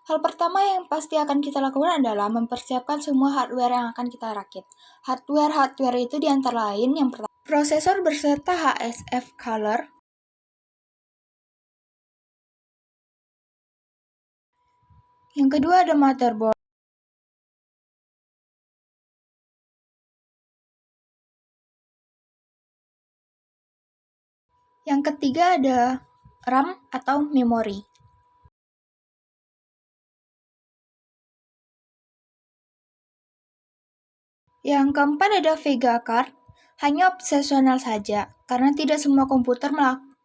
Hal pertama yang pasti akan kita lakukan adalah mempersiapkan semua hardware yang akan kita rakit. Hardware itu di antara lain yang pertama, prosesor berserta HSF color. Yang kedua ada motherboard. Yang ketiga ada RAM atau memori. Yang keempat ada Vega Card, hanya opsional saja, karena tidak semua komputer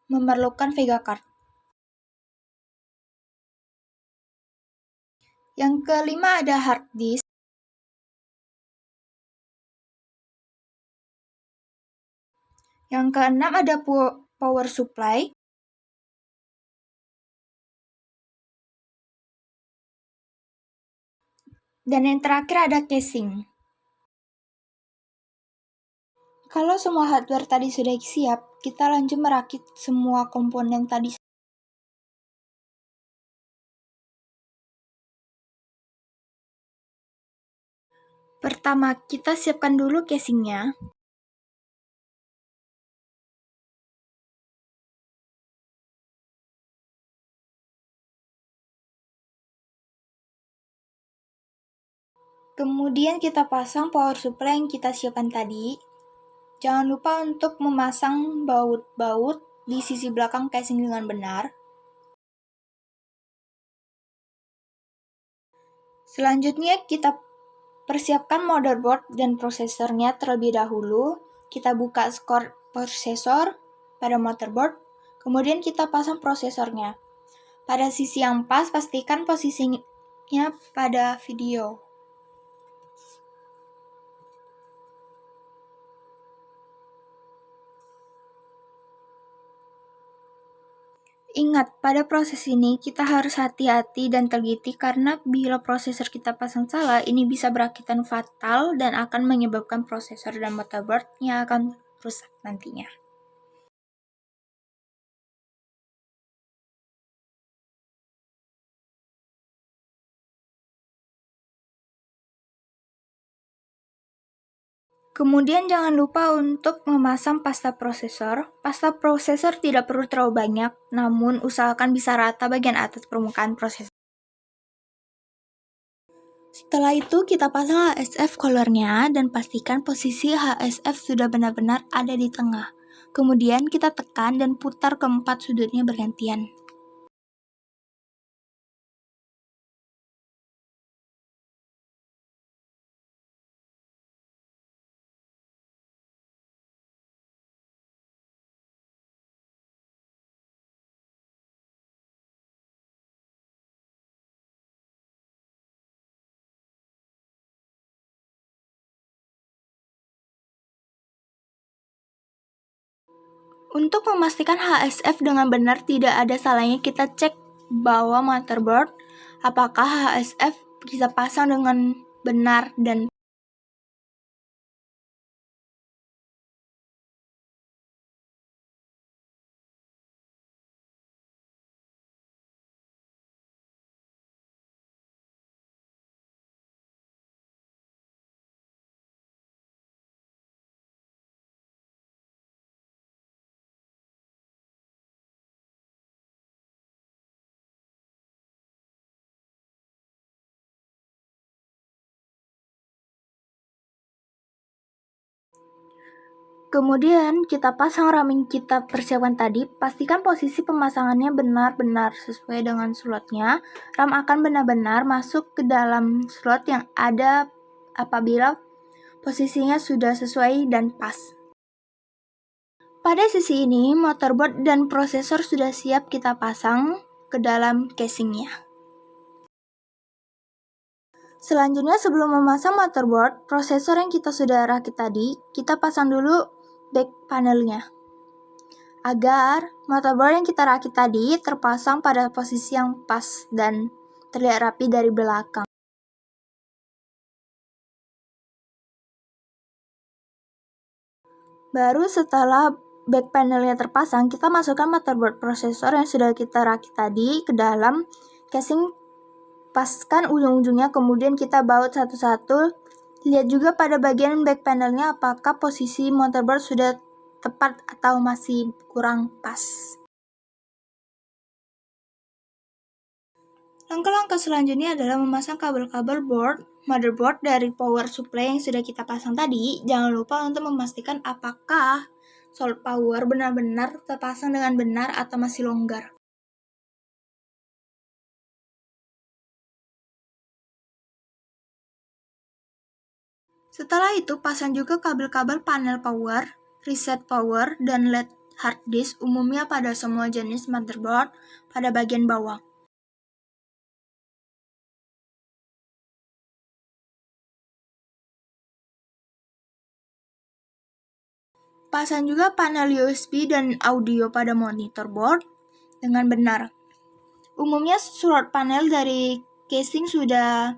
memerlukan Vega Card. Yang kelima ada hard disk. Yang keenam ada power supply. Dan yang terakhir ada casing. Kalau semua hardware tadi sudah siap, kita lanjut merakit semua komponen tadi. Pertama, kita siapkan dulu casingnya. Kemudian kita pasang power supply yang kita siapkan tadi. Jangan lupa untuk memasang baut-baut di sisi belakang casing dengan benar. Selanjutnya kita persiapkan motherboard dan prosesornya terlebih dahulu. Kita buka skor prosesor pada motherboard, kemudian kita pasang prosesornya. Pada sisi yang pas, pastikan posisinya pada video. Ingat, pada proses ini kita harus hati-hati dan teliti karena bila prosesor kita pasang salah, ini bisa berakibat fatal dan akan menyebabkan prosesor dan motherboard yang akan rusak nantinya. Kemudian jangan lupa untuk memasang pasta prosesor. Pasta prosesor tidak perlu terlalu banyak, namun usahakan bisa rata bagian atas permukaan prosesor. Setelah itu kita pasang HSF colornya dan pastikan posisi HSF sudah benar-benar ada di tengah. Kemudian kita tekan dan putar keempat sudutnya bergantian. Untuk memastikan HSF dengan benar, tidak ada salahnya kita cek bawah motherboard apakah HSF kita pasang dengan benar dan kemudian kita pasang RAM yang kita persiapkan tadi. Pastikan posisi pemasangannya benar-benar sesuai dengan slotnya. RAM akan benar-benar masuk ke dalam slot yang ada apabila posisinya sudah sesuai dan pas. Pada sisi ini, motherboard dan prosesor sudah siap kita pasang ke dalam casingnya. Selanjutnya, sebelum memasang motherboard, prosesor yang kita sudah rakit tadi, kita pasang dulu back panelnya agar motherboard yang kita rakit tadi terpasang pada posisi yang pas dan terlihat rapi dari belakang. Baru setelah back panelnya terpasang, kita masukkan motherboard prosesor yang sudah kita rakit tadi ke dalam casing paskan ujung-ujungnya, kemudian kita baut satu-satu. Lihat juga pada bagian back panelnya apakah posisi motherboard sudah tepat atau masih kurang pas. Langkah-langkah selanjutnya adalah memasang kabel-kabel motherboard dari power supply yang sudah kita pasang tadi. Jangan lupa untuk memastikan apakah solid power benar-benar terpasang dengan benar atau masih longgar. Setelah itu, pasang juga kabel-kabel panel power, reset power, dan LED hard disk umumnya pada semua jenis motherboard pada bagian bawah. Pasang juga panel USB dan audio pada monitor board dengan benar. Umumnya slot panel dari casing sudah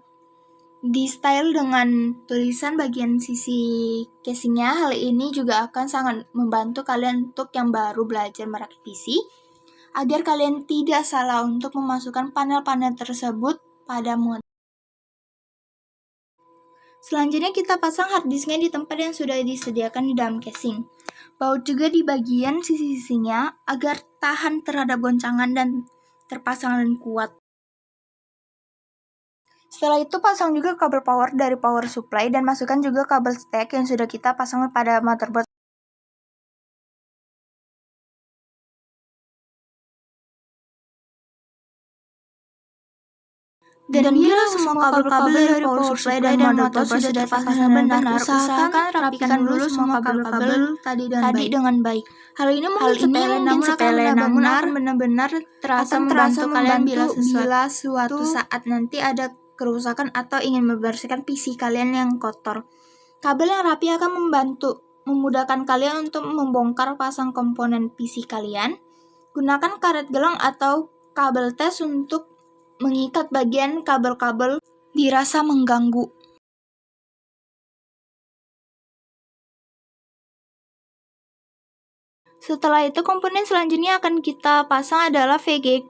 di-style dengan tulisan bagian sisi casingnya. Hal ini juga akan sangat membantu kalian untuk yang baru belajar merakit PC, agar kalian tidak salah untuk memasukkan panel-panel tersebut pada monitor. Selanjutnya kita pasang hard disknya di tempat yang sudah disediakan di dalam casing. Baut juga di bagian sisi-sisinya agar tahan terhadap goncangan dan terpasang dan kuat. Setelah itu pasang juga kabel power dari power supply dan masukkan juga kabel stack yang sudah kita pasang pada motherboard. Dan bila semua kabel-kabel dari power supply dan motherboard sudah terpasang benar, usahakan rapikan dulu semua kabel-kabel tadi dengan baik. Hal ini mungkin sepele namun akan benar-benar terasa membantu kalian bila suatu saat nanti ada kerusakan atau ingin membersihkan PC kalian yang kotor. Kabel yang rapi akan memudahkan kalian untuk membongkar pasang komponen PC kalian. Gunakan karet gelang atau kabel tes untuk mengikat bagian kabel-kabel dirasa mengganggu. Setelah itu, komponen selanjutnya akan kita pasang adalah VGA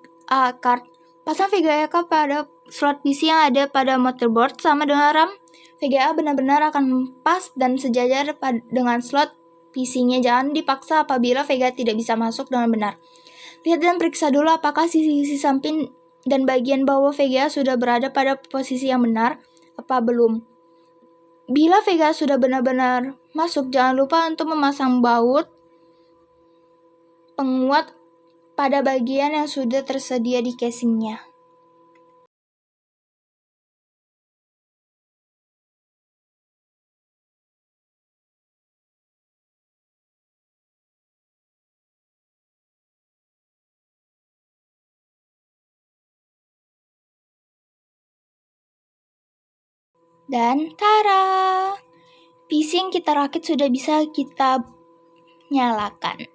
card. Pasang VGA card pada slot PC yang ada pada motherboard sama dengan RAM. VGA benar-benar akan pas dan sejajar dengan slot PC-nya. Jangan dipaksa apabila VGA tidak bisa masuk dengan benar. Lihat dan periksa dulu apakah sisi-sisi samping dan bagian bawah VGA sudah berada pada posisi yang benar apa belum. Bila VGA sudah benar-benar masuk, jangan lupa untuk memasang baut penguat pada bagian yang sudah tersedia di casingnya. Dan tara! PC yang kita rakit sudah bisa kita nyalakan.